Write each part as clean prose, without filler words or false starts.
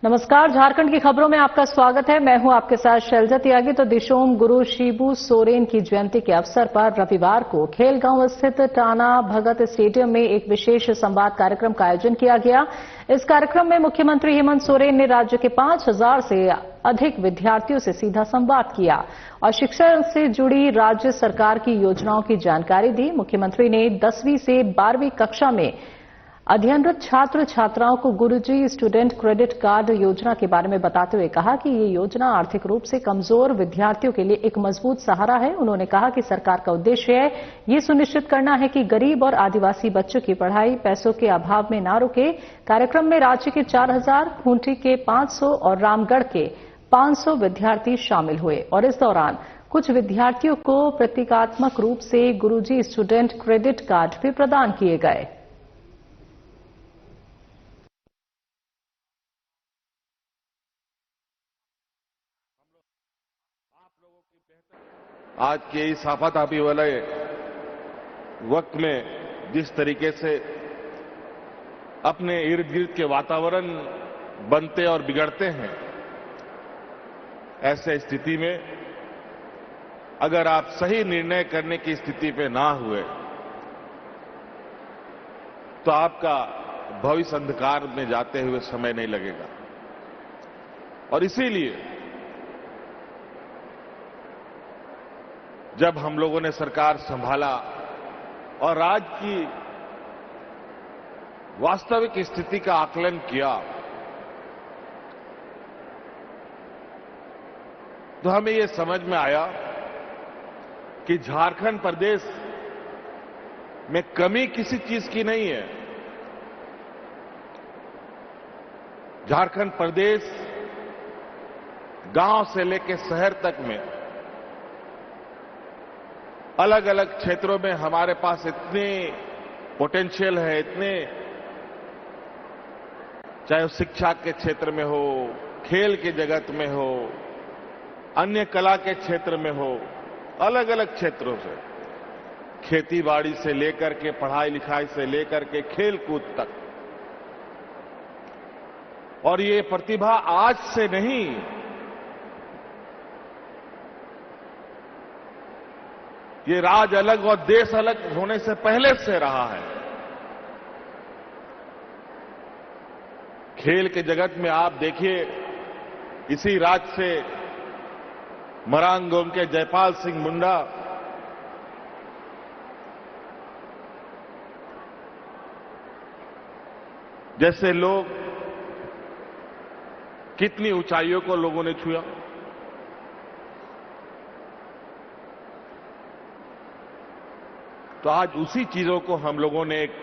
नमस्कार, झारखंड की खबरों में आपका स्वागत है। मैं हूं आपके साथ शैलजा त्यागी। तो दिशोम गुरु शिबू सोरेन की जयंती के अवसर पर रविवार को खेलगांव स्थित टाना भगत स्टेडियम में एक विशेष संवाद कार्यक्रम का आयोजन किया गया। इस कार्यक्रम में मुख्यमंत्री हेमंत सोरेन ने राज्य के 5000 से अधिक विद्यार्थियों से सीधा संवाद किया और शिक्षा से जुड़ी राज्य सरकार की योजनाओं की जानकारी दी। मुख्यमंत्री ने 10वीं से 12वीं कक्षा में अध्ययनरत छात्र छात्राओं को गुरुजी स्टूडेंट क्रेडिट कार्ड योजना के बारे में बताते हुए कहा कि ये योजना आर्थिक रूप से कमजोर विद्यार्थियों के लिए एक मजबूत सहारा है। उन्होंने कहा कि सरकार का उद्देश्य है ये सुनिश्चित करना है कि गरीब और आदिवासी बच्चों की पढ़ाई पैसों के अभाव में न रुके। कार्यक्रम में राज्य के 4000, खूंटी के 500 और रामगढ़ के 500 विद्यार्थी शामिल हुए और इस दौरान कुछ विद्यार्थियों को प्रतीकात्मक रूप से गुरुजी स्टूडेंट क्रेडिट कार्ड भी प्रदान किए गए। आज के इस आफाताफी वाले वक्त में जिस तरीके से अपने इर्द गिर्द के वातावरण बनते और बिगड़ते हैं, ऐसे स्थिति में अगर आप सही निर्णय करने की स्थिति पे ना हुए तो आपका भविष्य अंधकार में जाते हुए समय नहीं लगेगा। और इसीलिए जब हम लोगों ने सरकार संभाला और राज्य की वास्तविक स्थिति का आकलन किया तो हमें ये समझ में आया कि झारखंड प्रदेश में कमी किसी चीज की नहीं है। झारखंड प्रदेश गांव से लेकर शहर तक में अलग अलग क्षेत्रों में हमारे पास इतने पोटेंशियल है, इतने, चाहे शिक्षा के क्षेत्र में हो, खेल के जगत में हो, अन्य कला के क्षेत्र में हो, अलग अलग क्षेत्रों से, खेती बाड़ी से लेकर के पढ़ाई लिखाई से लेकर के खेल कूद तक। और ये प्रतिभा आज से नहीं, ये राज्य अलग और देश अलग होने से पहले से रहा है। खेल के जगत में आप देखिए, इसी राज्य से मरांगोम के जयपाल सिंह मुंडा जैसे लोग, कितनी ऊंचाइयों को लोगों ने छुआ। तो आज उसी चीजों को हम लोगों ने एक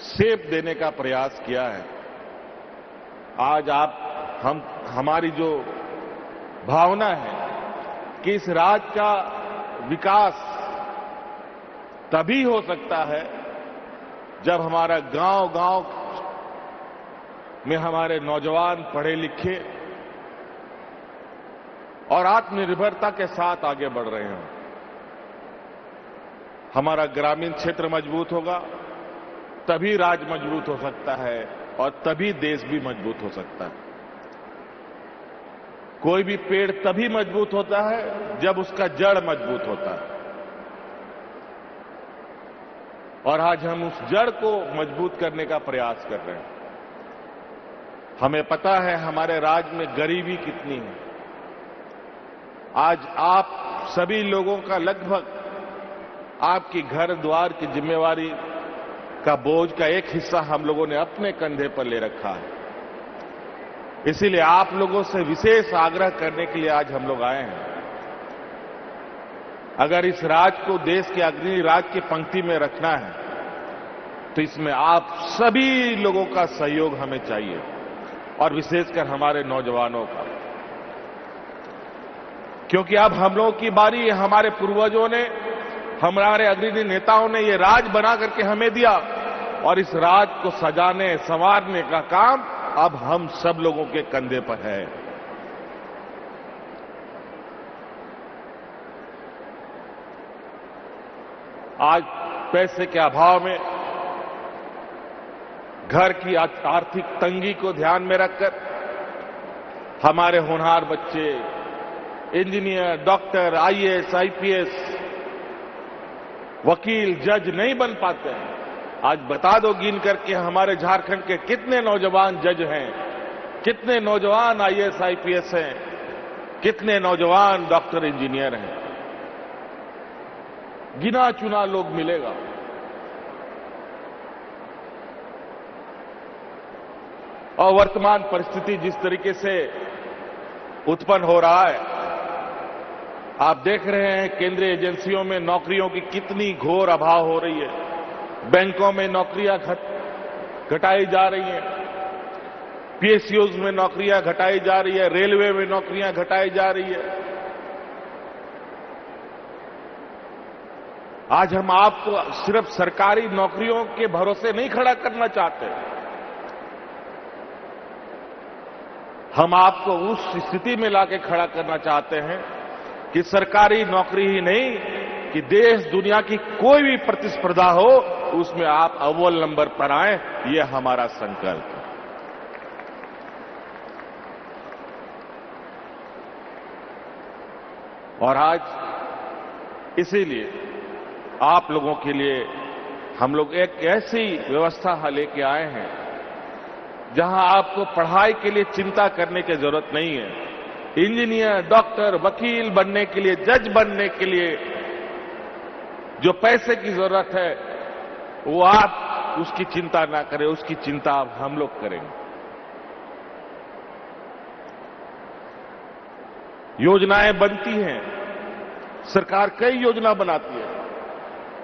शेप देने का प्रयास किया है। आज हमारी जो भावना है कि इस राज्य का विकास तभी हो सकता है जब हमारा गांव-गांव में हमारे नौजवान पढ़े लिखे और आत्मनिर्भरता के साथ आगे बढ़ रहे हैं। हमारा ग्रामीण क्षेत्र मजबूत होगा, तभी राज्य मजबूत हो सकता है और तभी देश भी मजबूत हो सकता है। कोई भी पेड़ तभी मजबूत होता है जब उसका जड़ मजबूत होता है। और आज हम उस जड़ को मजबूत करने का प्रयास कर रहे हैं। हमें पता है हमारे राज्य में गरीबी कितनी है। आज आप सभी लोगों का लगभग आपकी घर द्वार की जिम्मेवारी का बोझ का एक हिस्सा हम लोगों ने अपने कंधे पर ले रखा है। इसीलिए आप लोगों से विशेष आग्रह करने के लिए आज हम लोग आए हैं। अगर इस राज्य को देश के अग्रणी राज्य की पंक्ति में रखना है तो इसमें आप सभी लोगों का सहयोग हमें चाहिए और विशेषकर हमारे नौजवानों का, क्योंकि अब हम लोगों की बारी है। हमारे पूर्वजों ने, हमारे अग्रणी नेताओं ने ये राज बना करके हमें दिया और इस राज को सजाने संवारने का काम अब हम सब लोगों के कंधे पर है। आज पैसे के अभाव में घर की आर्थिक तंगी को ध्यान में रखकर हमारे होनहार बच्चे इंजीनियर, डॉक्टर, आईएएस, आईपीएस, वकील, जज नहीं बन पाते हैं। आज बता दो गिन करके हमारे झारखंड के कितने नौजवान जज हैं, कितने नौजवान आईएएस, आईपीएस हैं, कितने नौजवान डॉक्टर, इंजीनियर हैं। गिना चुना लोग मिलेगा। और वर्तमान परिस्थिति जिस तरीके से उत्पन्न हो रहा है, आप देख रहे हैं केंद्रीय एजेंसियों में नौकरियों की कितनी घोर अभाव हो रही है। बैंकों में नौकरियां घटाई जा रही हैं, पीएसयूज में नौकरियां घटाई जा रही है, रेलवे में नौकरियां घटाई जा रही है। आज हम आपको सिर्फ सरकारी नौकरियों के भरोसे नहीं खड़ा करना चाहते, हम आपको उस स्थिति में लाके खड़ा करना चाहते हैं कि सरकारी नौकरी ही नहीं कि देश दुनिया की कोई भी प्रतिस्पर्धा हो उसमें आप अव्वल नंबर पर आए, यह हमारा संकल्प है। और आज इसीलिए आप लोगों के लिए हम लोग एक ऐसी व्यवस्था लेके आए हैं जहां आपको पढ़ाई के लिए चिंता करने की जरूरत नहीं है। इंजीनियर, डॉक्टर, वकील बनने के लिए, जज बनने के लिए जो पैसे की जरूरत है वो आप उसकी चिंता ना करें, उसकी चिंता हम लोग करेंगे। योजनाएं बनती हैं, सरकार कई योजना बनाती है,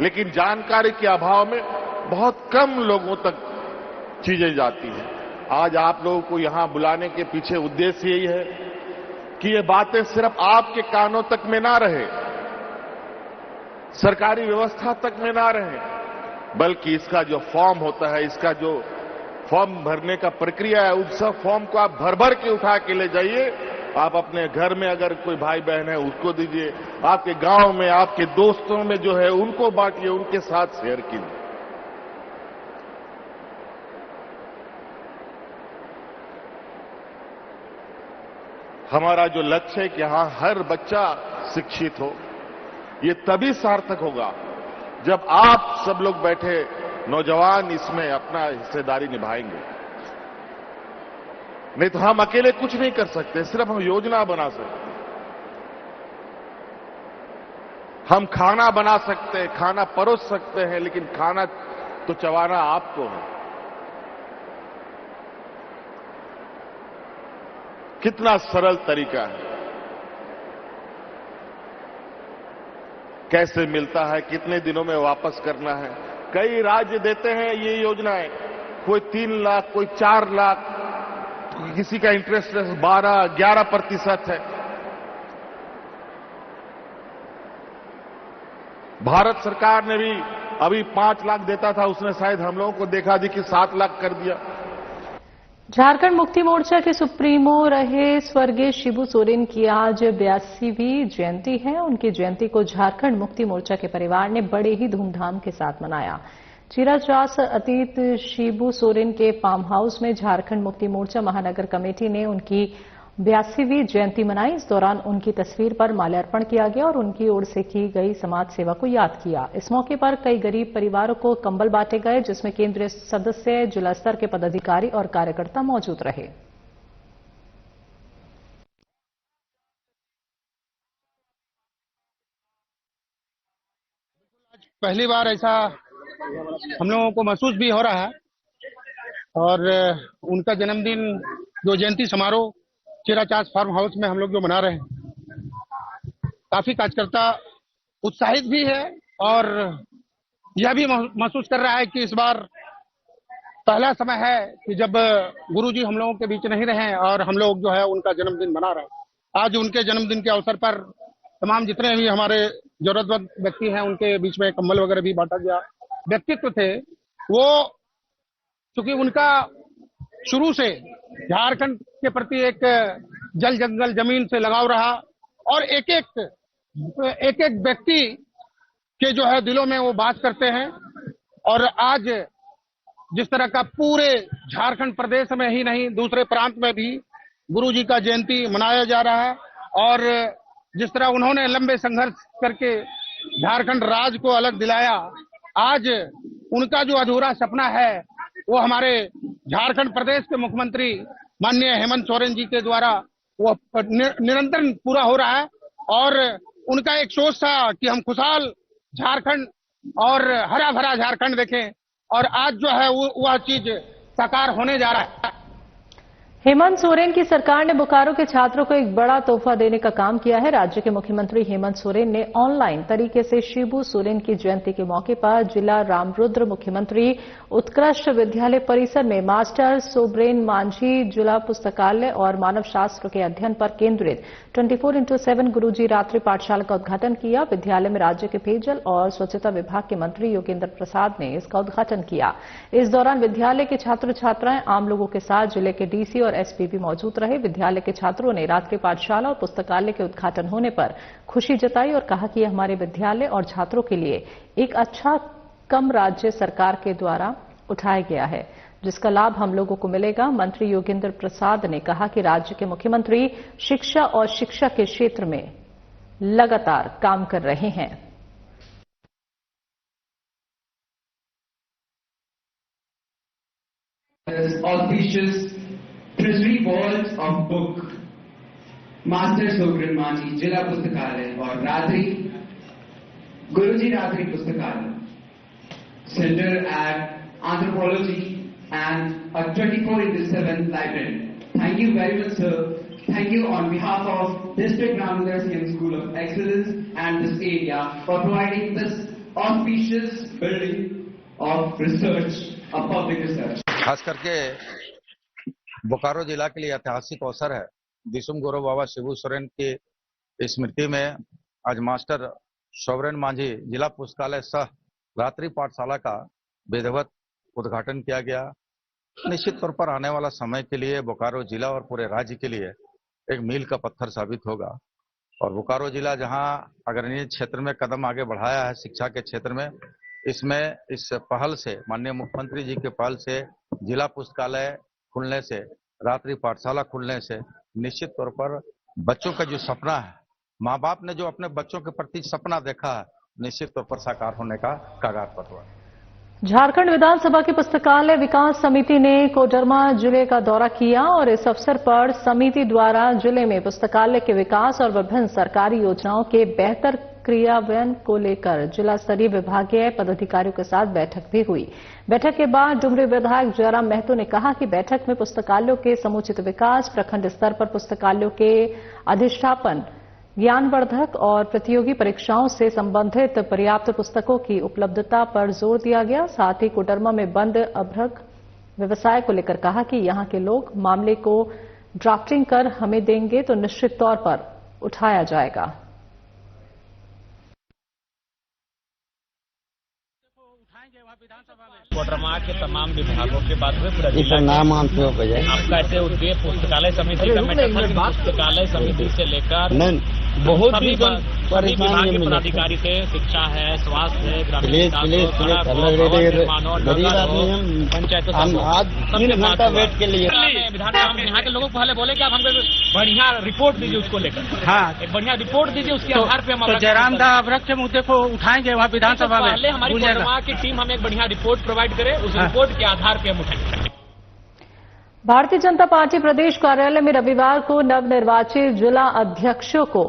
लेकिन जानकारी के अभाव में बहुत कम लोगों तक चीजें जाती हैं। आज आप लोगों को यहां बुलाने के पीछे उद्देश्य यही है कि ये बातें सिर्फ आपके कानों तक में ना रहे, सरकारी व्यवस्था तक में ना रहे, बल्कि इसका जो फॉर्म होता है, इसका जो फॉर्म भरने का प्रक्रिया है, उस सब फॉर्म को आप भर भर के उठा के ले जाइए। आप अपने घर में अगर कोई भाई बहन है उसको दीजिए, आपके गांव में, आपके दोस्तों में जो है उनको बांटिए, उनके साथ शेयर कीजिए। हमारा जो लक्ष्य है कि यहां हर बच्चा शिक्षित हो, ये तभी सार्थक होगा जब आप सब लोग बैठे नौजवान इसमें अपना हिस्सेदारी निभाएंगे। नहीं तो हम अकेले कुछ नहीं कर सकते, सिर्फ हम योजना बना सकते हैं, हम खाना बना सकते हैं, खाना परोस सकते हैं, लेकिन खाना तो चबाना आपको है। कितना सरल तरीका है, कैसे मिलता है, कितने दिनों में वापस करना है। कई राज्य देते हैं ये योजनाएं, कोई 3 लाख, कोई 4 लाख, किसी का इंटरेस्ट 12-11% है। भारत सरकार ने भी अभी 5 लाख देता था, उसने शायद हम लोगों को देखा देखी 7 लाख कर दिया। झारखंड मुक्ति मोर्चा के सुप्रीमो रहे स्वर्गीय शिबू सोरेन की आज 82वीं जयंती है। उनकी जयंती को झारखंड मुक्ति मोर्चा के परिवार ने बड़े ही धूमधाम के साथ मनाया। चिराचास अतीत शिबू सोरेन के फार्म हाउस में झारखंड मुक्ति मोर्चा महानगर कमेटी ने उनकी 82वीं जयंती मनाई। इस दौरान उनकी तस्वीर पर माल्यार्पण किया गया और उनकी ओर से की गई समाज सेवा को याद किया। इस मौके पर कई गरीब परिवारों को कंबल बांटे गए, जिसमें केंद्रीय सदस्य, जिला स्तर के पदाधिकारी और कार्यकर्ता मौजूद रहे। पहली बार ऐसा हम लोगों को महसूस भी हो रहा है और उनका जन्मदिन जो जयंती समारोह चिराचास फार्म हाउस में हम लोग जो मना रहे हैं, काफी कार्यकर्ता उत्साहित भी है और यह भी महसूस कर रहा है कि इस बार पहला समय है कि जब गुरुजी हम लोगों के बीच नहीं रहे और हम लोग जो है उनका जन्मदिन मना रहे हैं। आज उनके जन्मदिन के अवसर पर तमाम जितने भी हमारे जरूरतमंद व्यक्ति हैं उनके बीच में कंबल वगैरह भी बांटा गया। व्यक्तित्व थे वो, चूंकि उनका शुरू से झारखंड के प्रति एक जल जंगल जमीन से लगाव रहा और एक एक व्यक्ति के जो है दिलों में वो बात करते हैं। और आज जिस तरह का पूरे झारखंड प्रदेश में ही नहीं दूसरे प्रांत में भी गुरुजी का जयंती मनाया जा रहा है। और जिस तरह उन्होंने लंबे संघर्ष करके झारखंड राज्य को अलग दिलाया, आज उनका जो अधूरा सपना है वो हमारे झारखंड प्रदेश के मुख्यमंत्री माननीय हेमंत सोरेन जी के द्वारा वो निरंतर पूरा हो रहा है। और उनका एक सोच था कि हम खुशहाल झारखंड और हरा भरा झारखंड देखें, और आज जो है वह चीज साकार होने जा रहा है। हेमंत सोरेन की सरकार ने बोकारो के छात्रों को एक बड़ा तोहफा देने का काम किया है। राज्य के मुख्यमंत्री हेमंत सोरेन ने ऑनलाइन तरीके से शिबू सोरेन की जयंती के मौके पर जिला रामरुद्र मुख्यमंत्री उत्कृष्ट विद्यालय परिसर में मास्टर सोबरेन मांझी जिला पुस्तकालय और मानव शास्त्र के अध्ययन पर केंद्रित 24x7 गुरुजी रात्रि पाठशाला का उद्घाटन किया। विद्यालय में राज्य के पेयजल और स्वच्छता विभाग के मंत्री योगेंद्र प्रसाद ने इसका उद्घाटन किया। इस दौरान विद्यालय के छात्र छात्राएं, आम लोगों के साथ जिले के डीसी और एसपी भी मौजूद रहे। विद्यालय के छात्रों ने रात्रि पाठशाला और पुस्तकालय के उद्घाटन होने पर खुशी जताई और कहा कि यह हमारे विद्यालय और छात्रों के लिए एक अच्छा कम राज्य सरकार के द्वारा उठाया गया है, जिसका लाभ हम लोगों को मिलेगा। मंत्री योगेंद्र प्रसाद ने कहा कि राज्य के मुख्यमंत्री शिक्षा और शिक्षा के क्षेत्र में लगातार काम कर रहे हैं। Auspicious treasury vault of book, Master Sobren Manji जिला पुस्तकालय और गुरुजी रात्रि पुस्तकालय, Center at Anthropology and a 24x7 library. Thank you very much, sir. Thank you on behalf of District Ramudar CM School of Excellence and this area for providing this auspicious building of research, of public research. खास करके बोकारो जिला के लिए ऐतिहासिक अवसर है। दिसुम गुरु बाबा शिबू सोरेन की स्मृति में आज मास्टर सोबरेन मांझी जिला पुस्तकालय सह रात्रि पाठशाला का विधिवत उद्घाटन किया गया। निश्चित तौर पर आने वाला समय के लिए बोकारो जिला और पूरे राज्य के लिए एक मील का पत्थर साबित होगा। और बोकारो जिला जहां अग्रणी क्षेत्र में कदम आगे बढ़ाया है शिक्षा के क्षेत्र में, इसमें इस पहल से, माननीय मुख्यमंत्री जी के पहल से, जिला पुस्तकालय खुलने से, रात्रि पाठशाला खुलने से निश्चित तौर पर बच्चों का जो सपना है, माँ बाप ने जो अपने बच्चों के प्रति सपना देखा है, निश्चित तौर पर साकार होने का कगार पर हुआ। झारखंड विधानसभा की पुस्तकालय विकास समिति ने कोडरमा जिले का दौरा किया और इस अवसर पर समिति द्वारा जिले में पुस्तकालय के विकास और विभिन्न सरकारी योजनाओं के बेहतर क्रियान्वयन को लेकर जिला स्तरीय विभागीय पदाधिकारियों के साथ बैठक भी हुई। बैठक के बाद डुमरी विधायक जयराम महतो ने कहा कि बैठक में पुस्तकालयों के समुचित विकास, प्रखंड स्तर पर पुस्तकालयों के अधिष्ठापन, ज्ञानवर्धक और प्रतियोगी परीक्षाओं से संबंधित पर्याप्त पुस्तकों की उपलब्धता पर जोर दिया गया। साथ ही कोडरमा में बंद अभ्रक व्यवसाय को लेकर कहा कि यहां के लोग मामले को ड्राफ्टिंग कर हमें देंगे तो निश्चित तौर पर उठाया जाएगा। कोडरमा के तमाम विभागों के बाद में पूरा जिला नाम आपका ऐसे उद्देश्य पुस्तकालय समिति का पुस्तकालय समिति से लेकर बहुत ही विभाग के पदाधिकारी थे, शिक्षा है, स्वास्थ्य है, ग्रामीण पंचायत वेट के लिए विधानसभा में यहाँ के लोगों को पहले बोले कि आप हमको बढ़िया रिपोर्ट दीजिए, उसको लेकर एक बढ़िया रिपोर्ट दीजिए, उसके आधार पे हम जयराम दा अभ्रक के मुद्दे को उठाएंगे वहाँ विधानसभा में। पहले हमारी कोडरमा की टीम हमें एक बढ़िया रिपोर्ट प्रोवाइड करे, उस रिपोर्ट के आधार पे हम उठाएंगे। भारतीय जनता पार्टी प्रदेश कार्यालय में रविवार को नवनिर्वाचित जिला अध्यक्षों को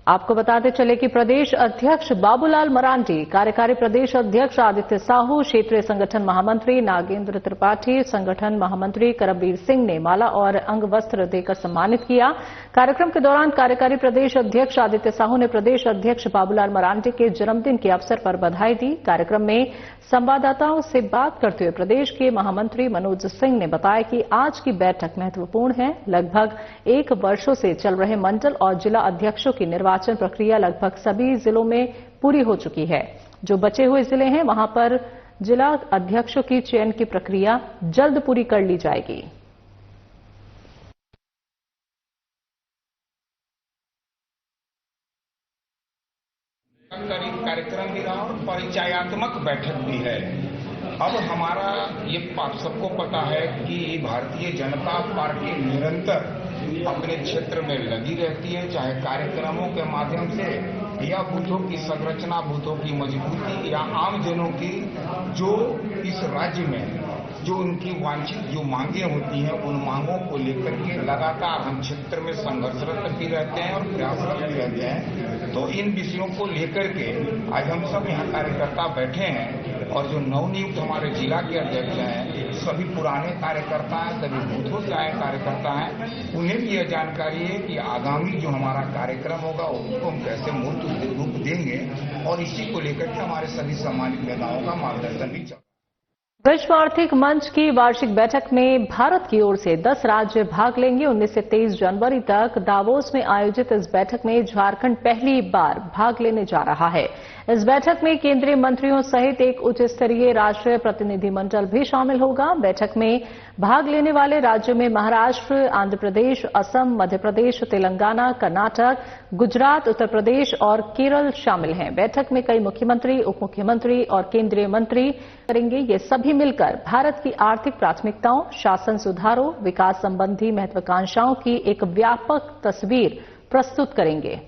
आपको बताते चले कि प्रदेश अध्यक्ष बाबूलाल मरांडी, कार्यकारी प्रदेश अध्यक्ष आदित्य साहू, क्षेत्रीय संगठन महामंत्री नागेंद्र त्रिपाठी, संगठन महामंत्री करमबीर सिंह ने माला और अंग वस्त्र देकर सम्मानित किया। कार्यक्रम के दौरान कार्यकारी प्रदेश अध्यक्ष आदित्य साहू ने प्रदेश अध्यक्ष बाबूलाल मरांडी के जन्मदिन के अवसर पर बधाई दी। कार्यक्रम में संवाददाताओं से बात करते हुए प्रदेश के महामंत्री मनोज सिंह ने बताया कि आज की बैठक महत्वपूर्ण है। लगभग 1 वर्षों से चल रहे मंडल और जिला अध्यक्षों की निर्वाचन प्रक्रिया लगभग सभी जिलों में पूरी हो चुकी है। जो बचे हुए जिले हैं वहां पर जिला अध्यक्षों की चयन की प्रक्रिया जल्द पूरी कर ली जाएगी। कार्यक्रम भी रहा और परिचयात्मक बैठक भी है। अब हमारा ये आप सबको पता है कि भारतीय जनता पार्टी निरंतर अपने क्षेत्र में लगी रहती है, चाहे कार्यक्रमों के माध्यम से या बूथों की संरचना, बूथों की मजबूती या आम जनों की जो इस राज्य में जो उनकी वांछित जो मांगे होती हैं, उन मांगों को लेकर के लगातार हम क्षेत्र में संघर्षरत भी रहते हैं और प्रयासरत भी रहते हैं। तो इन विषयों को लेकर के आज हम सब यहाँ कार्यकर्ता बैठे हैं और जो नवनियुक्त हमारे जिला के अध्यक्ष हैं, सभी पुराने कार्यकर्ता हैं, सभी बूथों से आए कार्यकर्ता हैं, उन्हें भी यह जानकारी है कि आगामी जो हमारा कार्यक्रम होगा उसको हम कैसे मूर्त रूप देंगे और इसी को लेकर के हमारे सभी सम्मानित नेताओं का मार्गदर्शन भी चल। विश्व आर्थिक मंच की वार्षिक बैठक में भारत की ओर से 10 राज्य भाग लेंगे। 19 से 23 जनवरी तक दावोस में आयोजित इस बैठक में झारखंड पहली बार भाग लेने जा रहा है। इस बैठक में केंद्रीय मंत्रियों सहित एक उच्च स्तरीय राष्ट्रीय प्रतिनिधिमंडल भी शामिल होगा। बैठक में भाग लेने वाले राज्यों में महाराष्ट्र, आंध्र प्रदेश, असम, मध्य प्रदेश, तेलंगाना, कर्नाटक, गुजरात, उत्तर प्रदेश और केरल शामिल हैं। बैठक में कई मुख्यमंत्री, उप मुख्यमंत्री और केंद्रीय मंत्री करेंगे। ये सभी मिलकर भारत की आर्थिक प्राथमिकताओं, शासन सुधारों, विकास संबंधी महत्वाकांक्षाओं की एक व्यापक तस्वीर प्रस्तुत करेंगे।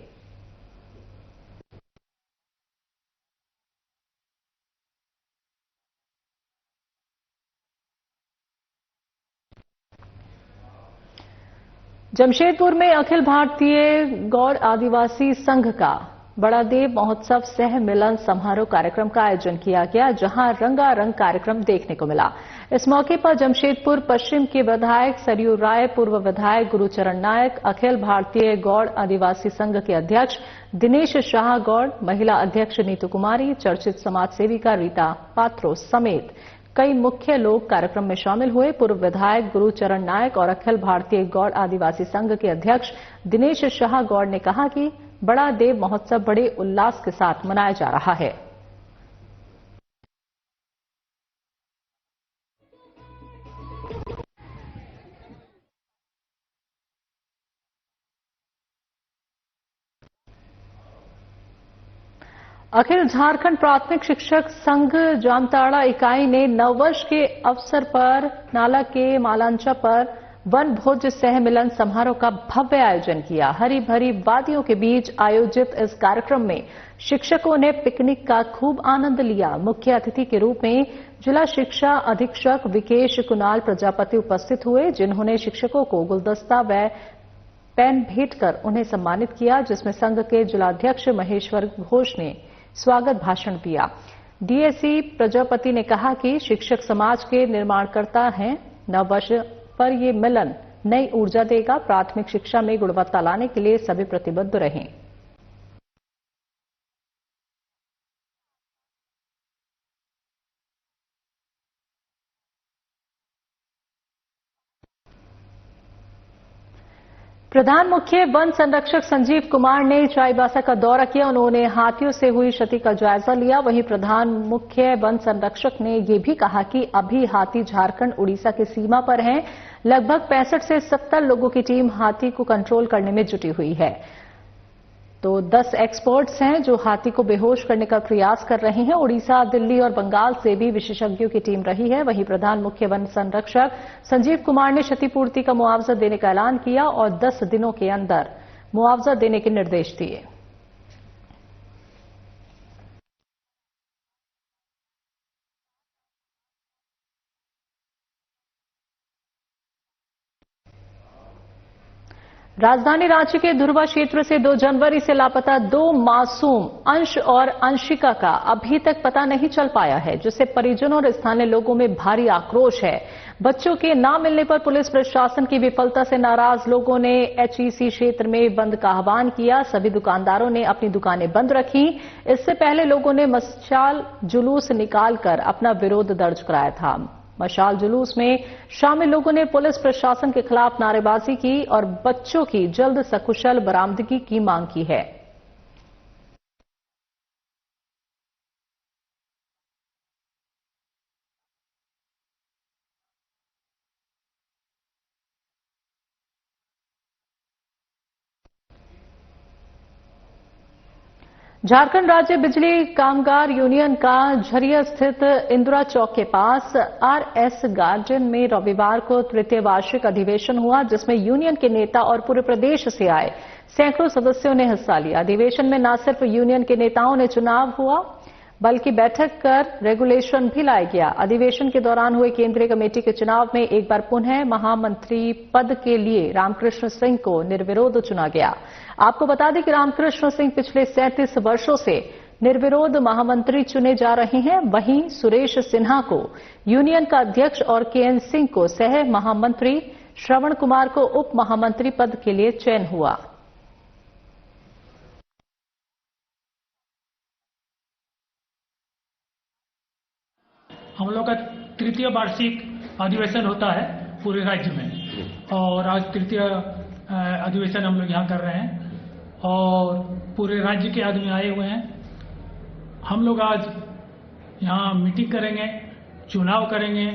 जमशेदपुर में अखिल भारतीय गौड़ आदिवासी संघ का बड़ा देव महोत्सव सह मिलन समारोह कार्यक्रम का आयोजन किया गया, जहां रंगारंग कार्यक्रम देखने को मिला। इस मौके पर जमशेदपुर पश्चिम के विधायक सरयू राय, पूर्व विधायक गुरुचरण नायक, अखिल भारतीय गौड़ आदिवासी संघ के अध्यक्ष दिनेश शाह गौड़, महिला अध्यक्ष नीतू कुमारी, चर्चित समाज सेविका रीता पात्रो समेत कई मुख्य लोग कार्यक्रम में शामिल हुए। पूर्व विधायक गुरुचरण नायक और अखिल भारतीय गौड़ आदिवासी संघ के अध्यक्ष दिनेश शाह गौड़ ने कहा कि बड़ा देव महोत्सव बड़े उल्लास के साथ मनाया जा रहा है। अखिल झारखंड प्राथमिक शिक्षक संघ जामताड़ा इकाई ने नववर्ष के अवसर पर नाला के मालांचा पर वन भोज सह मिलन समारोह का भव्य आयोजन किया। हरी भरी वादियों के बीच आयोजित इस कार्यक्रम में शिक्षकों ने पिकनिक का खूब आनंद लिया। मुख्य अतिथि के रूप में जिला शिक्षा अधीक्षक विकेश कुणाल प्रजापति उपस्थित हुए, जिन्होंने शिक्षकों को गुलदस्ता व पेन भेंट कर उन्हें सम्मानित किया, जिसमें संघ के जिलाध्यक्ष महेश्वर घोष ने स्वागत भाषण दिया। डीएसी प्रजापति ने कहा कि शिक्षक समाज के निर्माणकर्ता हैं। नववर्ष पर ये मिलन नई ऊर्जा देगा। प्राथमिक शिक्षा में गुणवत्ता लाने के लिए सभी प्रतिबद्ध रहें। प्रधान मुख्य वन संरक्षक संजीव कुमार ने चाईबासा का दौरा किया। उन्होंने हाथियों से हुई क्षति का जायजा लिया। वहीं प्रधान मुख्य वन संरक्षक ने यह भी कहा कि अभी हाथी झारखंड उड़ीसा की सीमा पर हैं। लगभग 65 से 70 लोगों की टीम हाथी को कंट्रोल करने में जुटी हुई है। तो 10 एक्सपर्ट्स हैं जो हाथी को बेहोश करने का प्रयास कर रहे हैं। उड़ीसा, दिल्ली और बंगाल से भी विशेषज्ञों की टीम रही है। वहीं प्रधान मुख्य वन संरक्षक संजीव कुमार ने क्षतिपूर्ति का मुआवजा देने का ऐलान किया और 10 दिनों के अंदर मुआवजा देने के निर्देश दिए। राजधानी रांची के धुरवा क्षेत्र से 2 जनवरी से लापता 2 मासूम अंश और अंशिका का अभी तक पता नहीं चल पाया है, जिससे परिजनों और स्थानीय लोगों में भारी आक्रोश है। बच्चों के न मिलने पर पुलिस प्रशासन की विफलता से नाराज लोगों ने एचईसी क्षेत्र में बंद का आह्वान किया। सभी दुकानदारों ने अपनी दुकानें बंद रखी। इससे पहले लोगों ने मशाल जुलूस निकालकर अपना विरोध दर्ज कराया था। मशाल जुलूस में शामिल लोगों ने पुलिस प्रशासन के खिलाफ नारेबाजी की और बच्चों की जल्द सकुशल बरामदगी की मांग की है। झारखंड राज्य बिजली कामगार यूनियन का झरिया स्थित इंदिरा चौक के पास आरएस गार्डन में रविवार को तृतीय वार्षिक अधिवेशन हुआ, जिसमें यूनियन के नेता और पूरे प्रदेश से आए सैकड़ों सदस्यों ने हिस्सा लिया। अधिवेशन में न सिर्फ यूनियन के नेताओं ने चुनाव हुआ, बल्कि बैठक कर रेगुलेशन भी लाया गया। अधिवेशन के दौरान हुए केंद्रीय कमेटी के चुनाव में एक बार पुनः महामंत्री पद के लिए रामकृष्ण सिंह को निर्विरोध चुना गया। आपको बता दें कि रामकृष्ण सिंह पिछले 37 वर्षों से निर्विरोध महामंत्री चुने जा रहे हैं। वहीं सुरेश सिन्हा को यूनियन का अध्यक्ष और केएन सिंह को सह महामंत्री, श्रवण कुमार को उप महामंत्री पद के लिए चयन हुआ। हम लोग का तृतीय वार्षिक अधिवेशन होता है पूरे राज्य में, और आज तृतीय अधिवेशन हम लोग यहाँ कर रहे हैं और पूरे राज्य के आदमी आए हुए हैं। हम लोग आज यहाँ मीटिंग करेंगे, चुनाव करेंगे,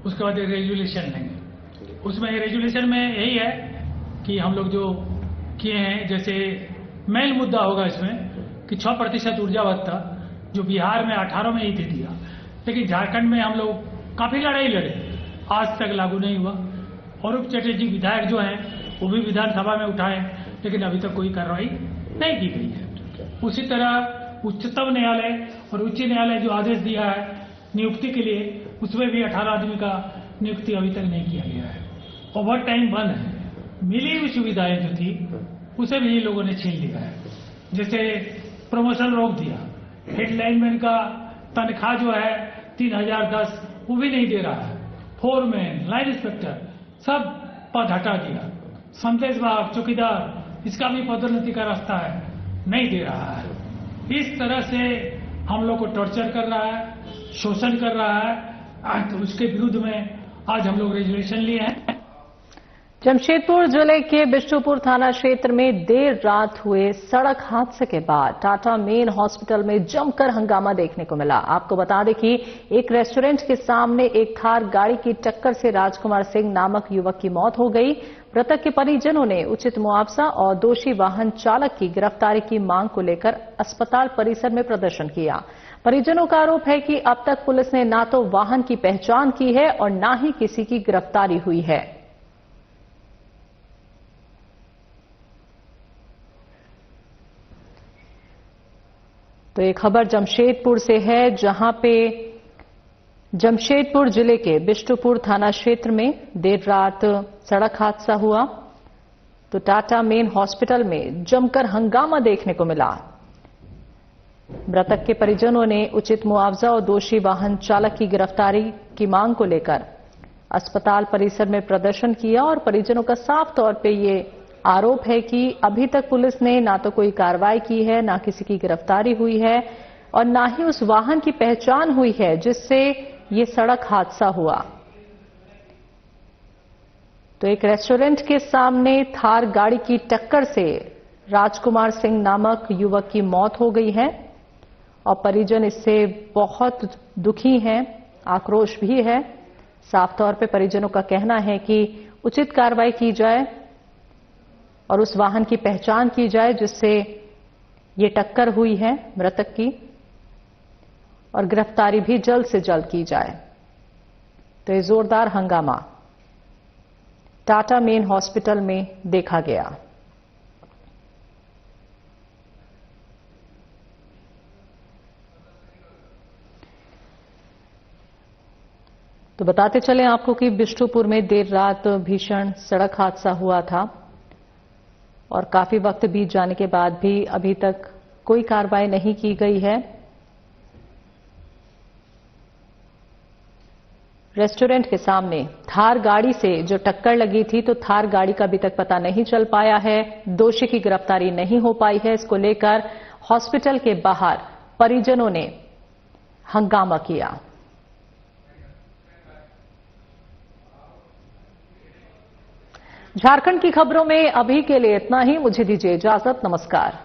उसके बाद रेजुलेशन लेंगे। उसमें रेजुलेशन में यही है कि हम लोग जो किए हैं, जैसे मेन मुद्दा होगा इसमें कि 6% ऊर्जा भत्ता जो बिहार में 18 में ही दे दिया, लेकिन झारखंड में हम लोग काफी लड़ाई लड़े, आज तक लागू नहीं हुआ। अरूप चटर्जी विधायक जो हैं वो भी विधानसभा में उठाए, लेकिन अभी तक कोई कार्रवाई नहीं की गई है। उसी तरह उच्चतम न्यायालय और उच्च न्यायालय जो आदेश दिया है नियुक्ति के लिए, उसमें भी 18 आदमी का नियुक्ति अभी तक नहीं किया गया है। ओवर टाइम बंद है। मिली हुई सुविधाएं जो थी उसे भी लोगों ने छीन लिया है। जैसे प्रमोशन रोक दिया, हेडलाइनमैन का तनख्वाह जो है 3010 वो भी नहीं दे रहा है। फोरमैन, लाइन इंस्पेक्टर सब पद हटा दिया। संदेश वाहक, चौकीदार, इसका भी पदोन्नति का रास्ता है, नहीं दे रहा है। इस तरह से हम लोग को टॉर्चर कर रहा है, शोषण कर रहा है। तो उसके विरुद्ध में आज हम लोग रेजुलेशन लिए हैं। जमशेदपुर जिले के बिष्टुपुर थाना क्षेत्र में देर रात हुए सड़क हादसे के बाद टाटा मेन हॉस्पिटल में जमकर हंगामा देखने को मिला। आपको बता दें कि एक रेस्टोरेंट के सामने एक थार गाड़ी की टक्कर से राजकुमार सिंह नामक युवक की मौत हो गई। मृतक के परिजनों ने उचित मुआवजा और दोषी वाहन चालक की गिरफ्तारी की मांग को लेकर अस्पताल परिसर में प्रदर्शन किया। परिजनों का आरोप है कि अब तक पुलिस ने न तो वाहन की पहचान की है और न ही किसी की गिरफ्तारी हुई है। तो एक खबर जमशेदपुर से है, जहां पे जमशेदपुर जिले के बिष्टुपुर थाना क्षेत्र में देर रात सड़क हादसा हुआ। तो टाटा मेन हॉस्पिटल में जमकर हंगामा देखने को मिला। मृतक के परिजनों ने उचित मुआवजा और दोषी वाहन चालक की गिरफ्तारी की मांग को लेकर अस्पताल परिसर में प्रदर्शन किया और परिजनों का साफ तौर पे ये आरोप है कि अभी तक पुलिस ने ना तो कोई कार्रवाई की है, ना किसी की गिरफ्तारी हुई है और ना ही उस वाहन की पहचान हुई है जिससे ये सड़क हादसा हुआ। तो एक रेस्टोरेंट के सामने थार गाड़ी की टक्कर से राजकुमार सिंह नामक युवक की मौत हो गई है और परिजन इससे बहुत दुखी हैं, आक्रोश भी है। साफ तौर पे परिजनों का कहना है कि उचित कार्रवाई की जाए और उस वाहन की पहचान की जाए जिससे ये टक्कर हुई है मृतक की, और गिरफ्तारी भी जल्द से जल्द की जाए। तो ये जोरदार हंगामा टाटा मेन हॉस्पिटल में देखा गया। तो बताते चलें आपको कि बिष्टुपुर में देर रात भीषण सड़क हादसा हुआ था और काफी वक्त बीत जाने के बाद भी अभी तक कोई कार्रवाई नहीं की गई है। रेस्टोरेंट के सामने थार गाड़ी से जो टक्कर लगी थी, तो थार गाड़ी का अभी तक पता नहीं चल पाया है, दोषी की गिरफ्तारी नहीं हो पाई है। इसको लेकर हॉस्पिटल के बाहर परिजनों ने हंगामा किया। झारखंड की खबरों में अभी के लिए इतना ही। मुझे दीजिए इजाजत। नमस्कार।